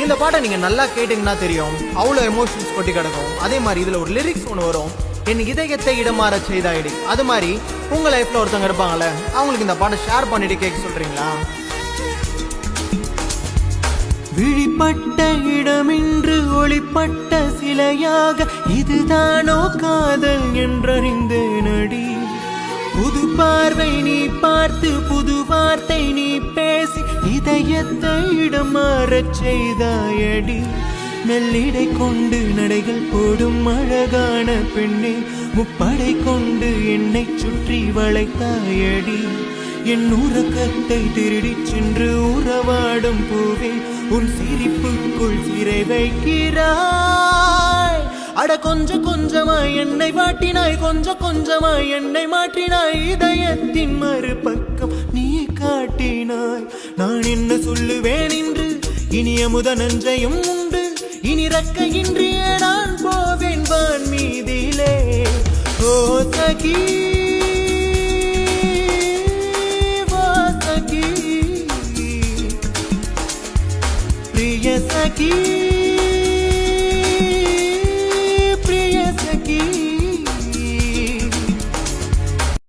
இந்த பாட்டை நீங்க நல்லா கேட்டீங்கன்னா தெரியும், அவ்வளோ எமோஷன்ஸ் கொட்டி கிடக்கும். அதே மாதிரி இதுல ஒரு லிரிக்ஸ் ஒன்று வரும், என் இதயத்தை இடமாற செய்தாயிடு. அது மாதிரி உங்க லைஃப்ல ஒருத்தவங்க இருப்பாங்கல்ல, அவங்களுக்கு இந்த பாட்டை ஷேர் பண்ணிட்டு கேட்க சொல்றீங்களா? விழிப்பட்ட இடமின்று ஒளிப்பட்ட சிலையாக இதுதானோ காதல் என்றறிந்தேனடி. புது பார்வை நீ பார்த்து புது வார்த்தை நீ பேசி இதயத்தை இடமாறச் செய்தாயடி. மெல்லிடை கொண்டு நடைகள் போடும் அழகான பெண்ணே, முப்படை கொண்டு என்னை சுற்றி வளைத்தாயடி. என் உறக்கத்தை திருடிச் சென்று உறவாடும் பூவே, உன் சிரிப்புக்குள் சிறை வைக்கிறாய். அட கொஞ்சம் கொஞ்சமாய் என்னை வாட்டினாய், கொஞ்சம் கொஞ்சமாய் என்னை மாற்றினாய். இதயத்தின் மறுபக்கம் நீ காட்டினாய். நான் என்ன சொல்லுவேன் என்று இனிய முத நஞ்சையும் உண்டு. இனி ரக்கையின்றியே நான் போவேன் வான் மீதிலே. ஓ சகி பிரிய சகி.